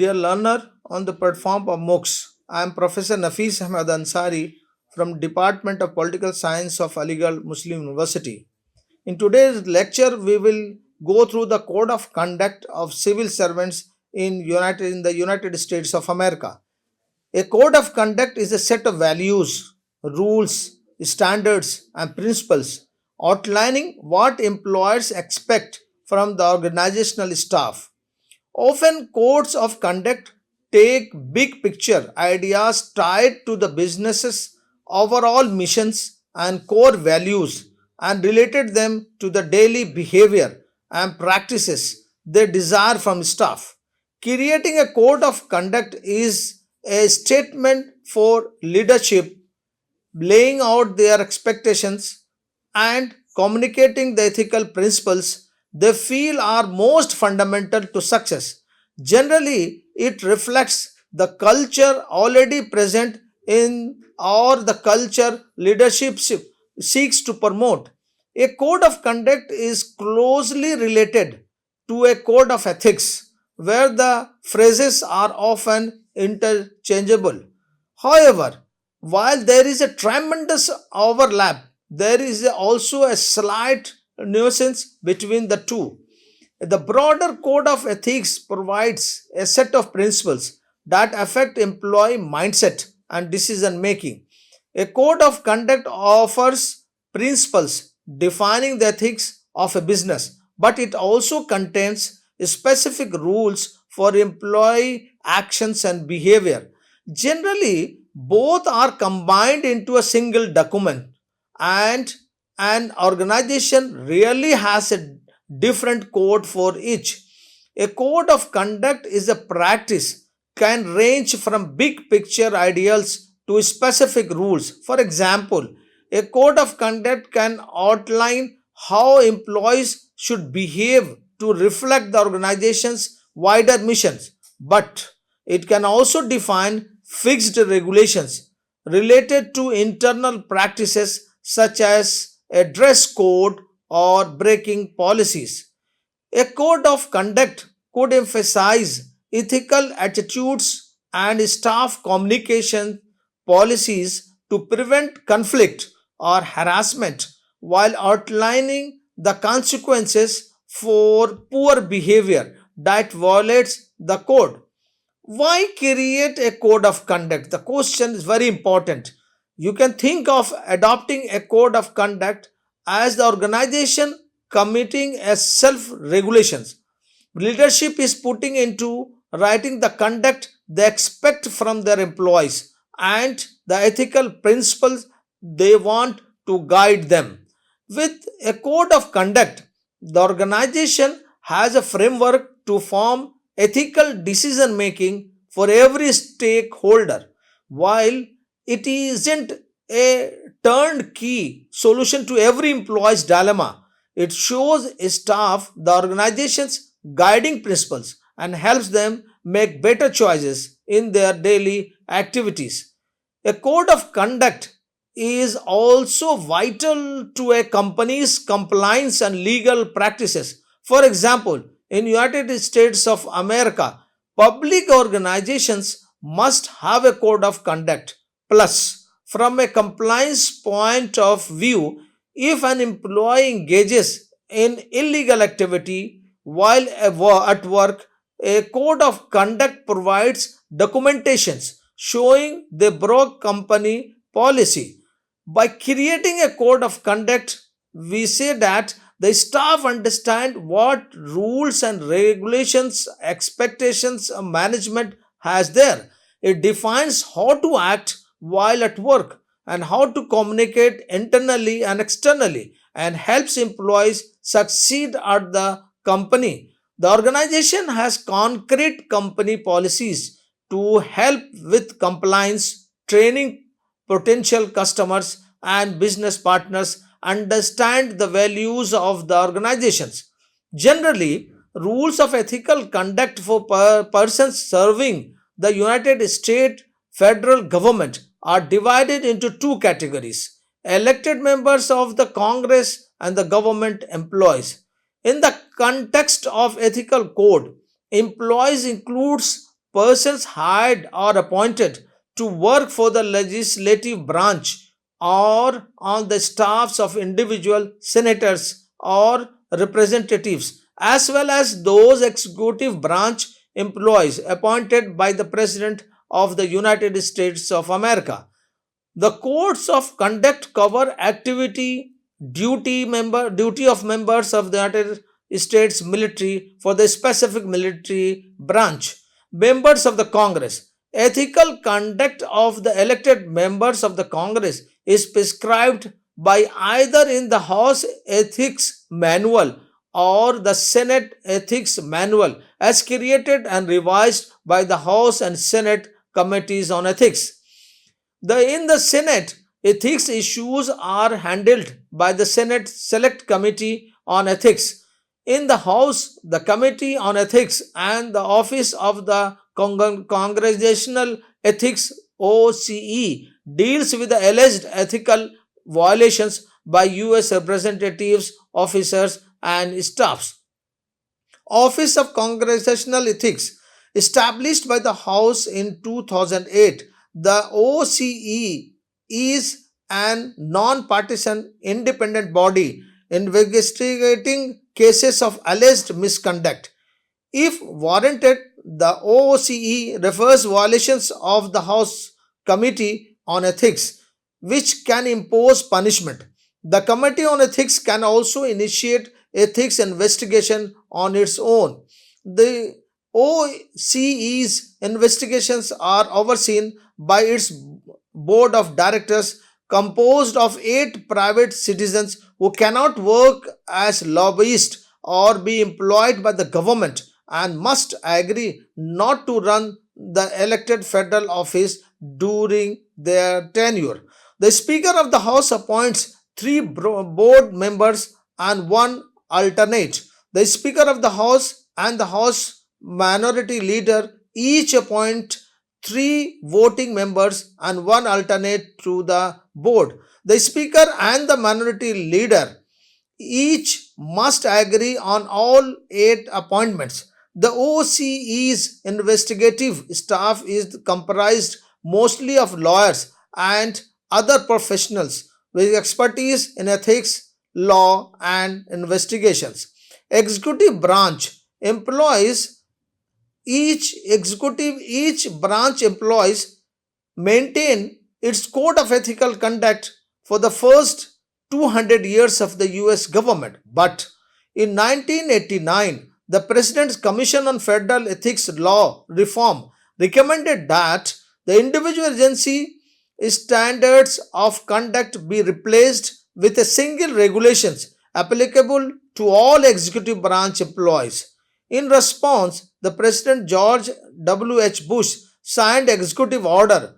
Dear learner on the platform of MOOCs, I am Professor Nafis Ahmed Ansari from Department of Political Science of Aligarh Muslim University. In today's lecture, we will go through the code of conduct of civil servants in the United States of America. A code of conduct is a set of values, rules, standards, and principles outlining what employers expect from the organizational staff. Often, codes of conduct take big picture ideas tied to the business's overall missions and core values and related them to the daily behavior and practices they desire from staff. Creating a code of conduct is a statement for leadership, laying out their expectations and communicating the ethical principles they feel are most fundamental to success. Generally, it reflects the culture already present in or the culture leadership seeks to promote. A code of conduct is closely related to a code of ethics, where the phrases are often interchangeable. However, while there is a tremendous overlap, there is also a slight nuisance between the two. The broader code of ethics provides a set of principles that affect employee mindset and decision making. A code of conduct offers principles defining the ethics of a business, but it also contains specific rules for employee actions and behavior. Generally, both are combined into a single document, and an organization really has a different code for each. A code of conduct is a practice can range from big picture ideals to specific rules. For example, a code of conduct can outline how employees should behave to reflect the organization's wider missions, but it can also define fixed regulations related to internal practices such as a dress code or breaking policies. A code of conduct could emphasize ethical attitudes and staff communication policies to prevent conflict or harassment while outlining the consequences for poor behavior that violates the code. Why create a code of conduct? The question is very important. You can think of adopting a code of conduct as the organization committing a self regulations. Leadership is putting into writing the conduct they expect from their employees and the ethical principles they want to guide them. With a code of conduct, the organization has a framework to form ethical decision making for every stakeholder. While it isn't a turnkey solution to every employee's dilemma, it shows staff the organization's guiding principles and helps them make better choices in their daily activities. A code of conduct is also vital to a company's compliance and legal practices. For example, in United States of America, public organizations must have a code of conduct. Plus, from a compliance point of view, if an employee engages in illegal activity while at work, a code of conduct provides documentations showing they broke company policy. By creating a code of conduct, we say that the staff understand what rules and regulations, expectations a management has there. It defines how to act while at work and how to communicate internally and externally and helps employees succeed at the company. The organization has concrete company policies to help with compliance, training potential customers and business partners understand the values of the organizations. Generally, rules of ethical conduct for persons serving the United States federal government are divided into two categories: elected members of the Congress and the government employees. In the context of ethical code, employees includes persons hired or appointed to work for the legislative branch or on the staffs of individual senators or representatives, as well as those executive branch employees appointed by the President of the United States of America. The codes of conduct cover activity, duty of members of the United States military for the specific military branch, members of the Congress. Ethical conduct of the elected members of the Congress is prescribed by either in the House Ethics Manual or the Senate Ethics Manual as created and revised by the House and Senate Committees on Ethics. In the Senate, ethics issues are handled by the Senate Select Committee on Ethics. In the House, the Committee on Ethics and the Office of the Congressional Ethics OCE deals with the alleged ethical violations by US representatives, officers, and staffs. Office of Congressional Ethics, established by the House in 2008, the OCE is an non-partisan independent body investigating cases of alleged misconduct. If warranted, the OCE refers violations of the House Committee on Ethics, which can impose punishment. The Committee on Ethics can also initiate ethics investigation on its own. The OCE's investigations are overseen by its board of directors composed of 8 private citizens who cannot work as lobbyists or be employed by the government and must agree not to run the elected federal office during their tenure. The Speaker of the House appoints 3 board members and 1 alternate. The Speaker of the House and the House Minority Leader each appoint 3 voting members and 1 alternate to the board. The Speaker and the Minority Leader each must agree on all 8 appointments. The OCE's investigative staff is comprised mostly of lawyers and other professionals with expertise in ethics, law, and investigations. Executive branch employs each branch employs maintain its code of ethical conduct for the first 200 years of the US government. But in 1989, the President's Commission on Federal Ethics Law Reform recommended that the individual agency standards of conduct be replaced with a single regulations applicable to all executive branch employees. In response, the President George W.H. Bush signed Executive Order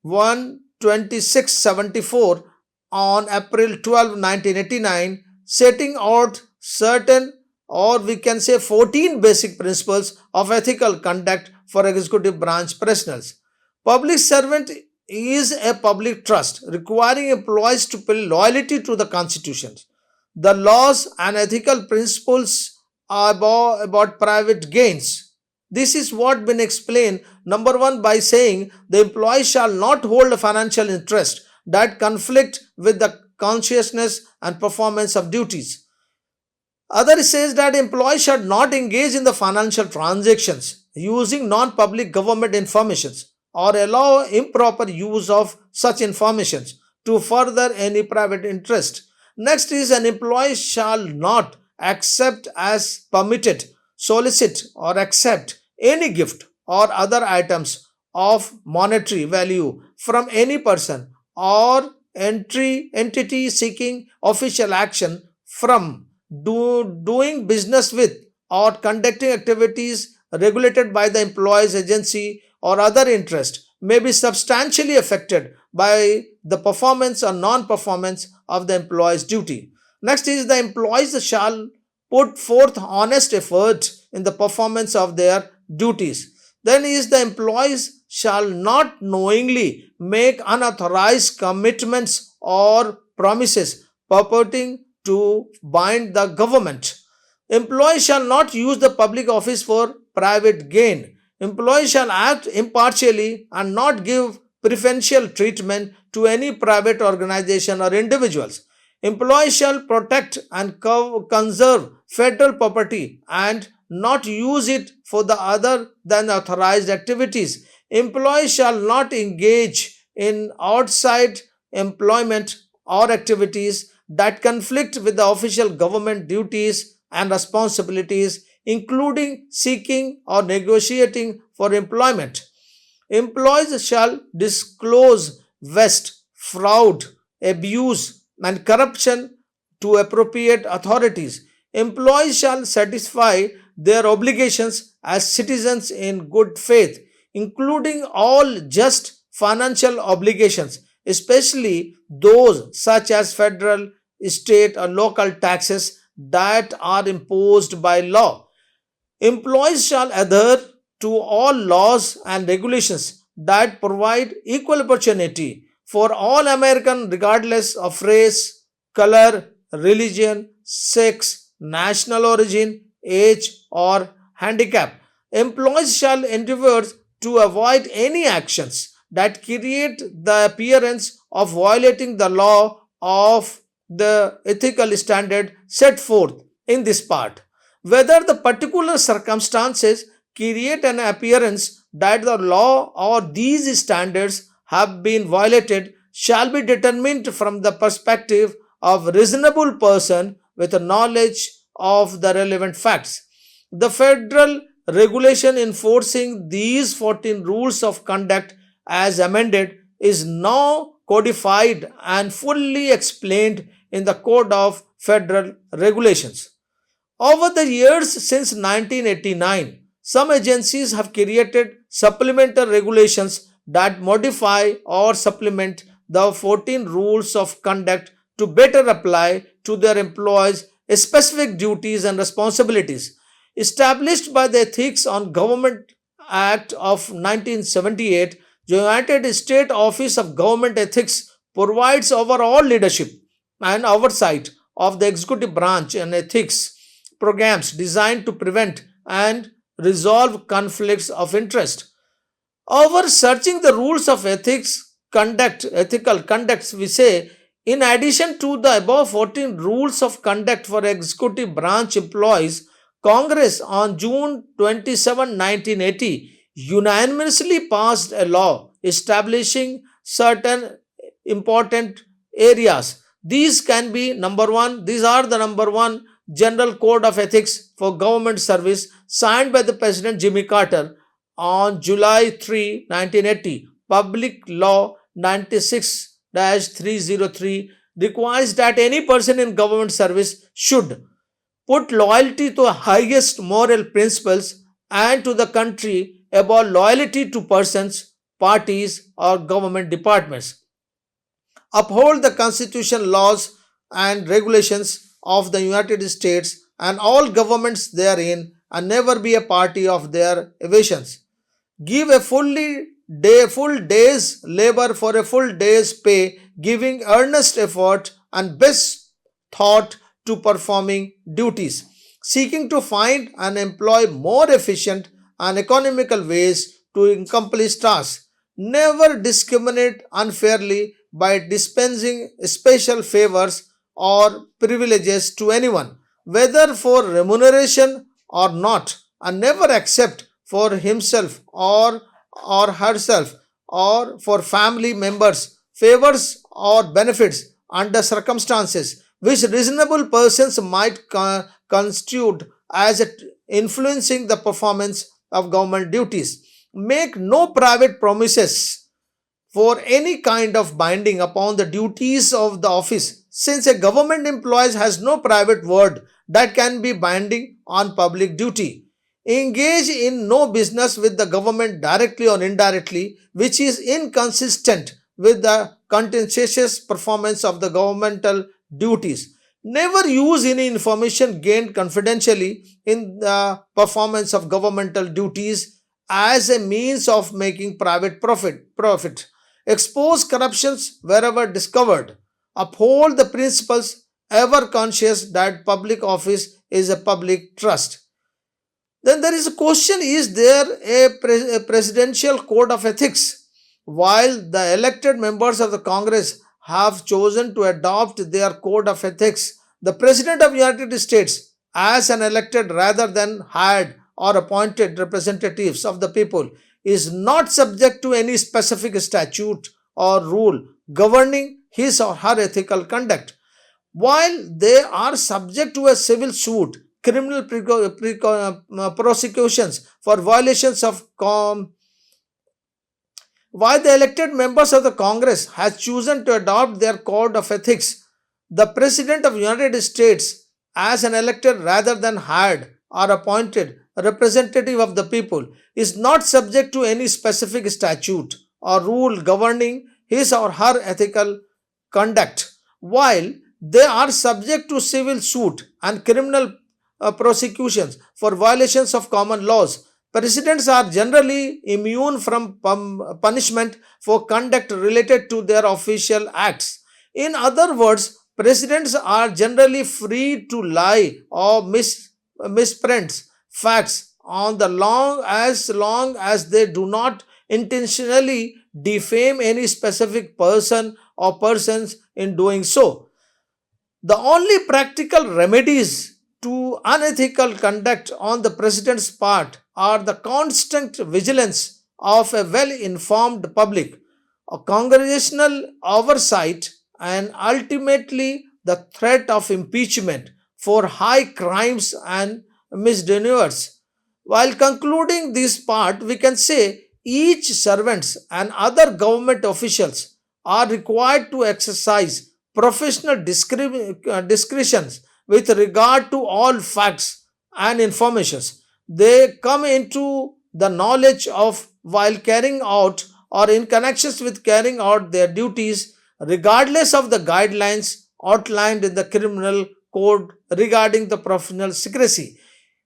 12674 on April 12, 1989, setting out certain, or we can say 14 basic principles of ethical conduct for executive branch personnels. Public servant is a public trust requiring employees to pay loyalty to the Constitution, the laws, and ethical principles about private gains. This is what been explained, number one, by saying the employee shall not hold a financial interest that conflict with the consciousness and performance of duties. Other says that employees should not engage in the financial transactions using non-public government informations or allow improper use of such informations to further any private interest. Next is an employee shall not accept as permitted, solicit or accept any gift or other items of monetary value from any person or entity seeking official action from, doing business with, or conducting activities regulated by the employee's agency or other interest may be substantially affected by the performance or non-performance of the employee's duty. Next is the employees shall put forth honest effort in the performance of their duties. Then is the employees shall not knowingly make unauthorized commitments or promises purporting to bind the government. Employees shall not use the public office for private gain. Employees shall act impartially and not give preferential treatment to any private organization or individuals. Employees shall protect and conserve federal property and not use it for the other than authorized activities. Employees shall not engage in outside employment or activities that conflict with the official government duties and responsibilities, including seeking or negotiating for employment. Employees shall disclose waste, fraud, abuse, and corruption to appropriate authorities. Employees shall satisfy their obligations as citizens in good faith, including all just financial obligations, especially those such as federal, state, or local taxes that are imposed by law. Employees shall adhere to all laws and regulations that provide equal opportunity for all Americans regardless of race, color, religion, sex, national origin, age, or handicap. Employees shall endeavor to avoid any actions that create the appearance of violating the law of the ethical standard set forth in this part. Whether the particular circumstances create an appearance that the law or these standards have been violated shall be determined from the perspective of reasonable person with a knowledge of the relevant facts. The federal regulation enforcing these 14 rules of conduct as amended is now codified and fully explained in the Code of Federal Regulations. Over the years since 1989, some agencies have created supplemental regulations that modify or supplement the 14 rules of conduct to better apply to their employees' specific duties and responsibilities. Established by the Ethics on Government Act of 1978, the United States Office of Government Ethics provides overall leadership and oversight of the executive branch and ethics programs designed to prevent and resolve conflicts of interest. Over searching the rules of ethical conducts, we say, in addition to the above 14 rules of conduct for executive branch employees, Congress on June 27, 1980, unanimously passed a law establishing certain important areas. These are the number one General Code of Ethics for Government Service signed by the President Jimmy Carter on July 3, 1980. Public Law 96-303 requires that any person in government service should put loyalty to the highest moral principles and to the country above loyalty to persons, parties, or government departments. Uphold the Constitution, laws, and regulations of the United States and all governments therein, and never be a party of their evasions. Give a full day's labor for a full day's pay, giving earnest effort and best thought to performing duties, seeking to find and employ more efficient and economical ways to accomplish tasks. Never discriminate unfairly by dispensing special favors or privileges to anyone, whether for remuneration or not, and never accept for himself or herself or for family members favors or benefits under circumstances which reasonable persons might constitute as influencing the performance of government duties. Make no private promises for any kind of binding upon the duties of the office, since a government employee has no private word that can be binding on public duty. Engage in no business with the government directly or indirectly, which is inconsistent with the conscientious performance of the governmental duties. Never use any information gained confidentially in the performance of governmental duties as a means of making private profit. Expose corruptions wherever discovered. Uphold the principles, ever conscious that public office is a public trust. Then there is a question, is there a presidential code of ethics? While the elected members of the Congress have chosen to adopt their code of ethics, the President of the United States, as an elected rather than hired or appointed representatives of the people, is not subject to any specific statute or rule governing his or her ethical conduct. While they are subject to a civil suit, criminal prosecutions for violations of while the elected members of the Congress has chosen to adopt their code of ethics, the President of the United States, as an elected rather than hired or appointed representative of the people, is not subject to any specific statute or rule governing his or her ethical conduct. While they are subject to civil suit and criminal prosecutions for violations of common laws, presidents are generally immune from punishment for conduct related to their official acts. In other words, presidents are generally free to lie or misprint facts on the long as they do not intentionally defame any specific person or persons in doing so. The only practical remedies to unethical conduct on the president's part are the constant vigilance of a well informed public, a congressional oversight, and ultimately the threat of impeachment for high crimes and misdemeanors. While concluding this part, we can say each servants and other government officials are required to exercise professional discretions with regard to all facts and informations they come into the knowledge of while carrying out or in connections with carrying out their duties, regardless of the guidelines outlined in the criminal code regarding the professional secrecy.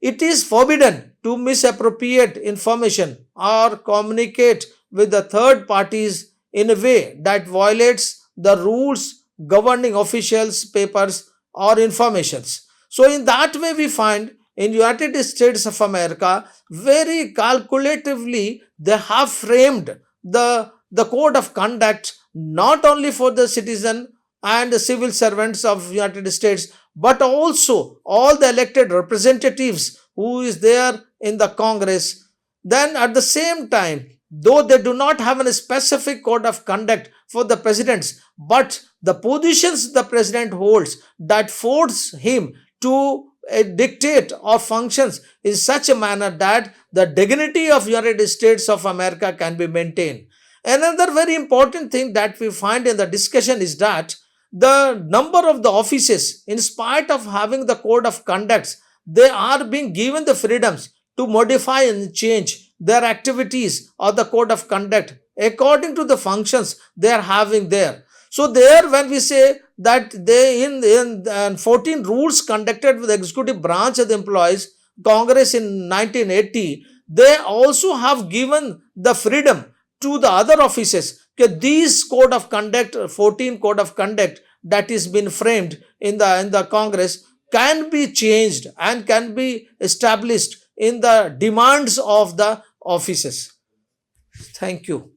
It is forbidden to misappropriate information or communicate with the third parties in a way that violates the rules governing officials, papers, or informations. So, in that way, we find in United States of America very calculatively they have framed the code of conduct not only for the citizen and the civil servants of United States but also all the elected representatives who is there in the Congress. Then at the same time, though they do not have a specific code of conduct for the presidents, but the positions the president holds that force him to dictate or functions in such a manner that the dignity of United States of America can be maintained. Another very important thing that we find in the discussion is that the number of the offices, in spite of having the code of conducts, they are being given the freedoms to modify and change their activities or the code of conduct according to the functions they are having there. So there when we say that they in 14 rules conducted with the executive branch of the employees Congress in 1980, they also have given the freedom to the other offices. Okay, these code of conduct, 14 code of conduct that is been framed in the Congress can be changed and can be established in the demands of the offices. Thank you.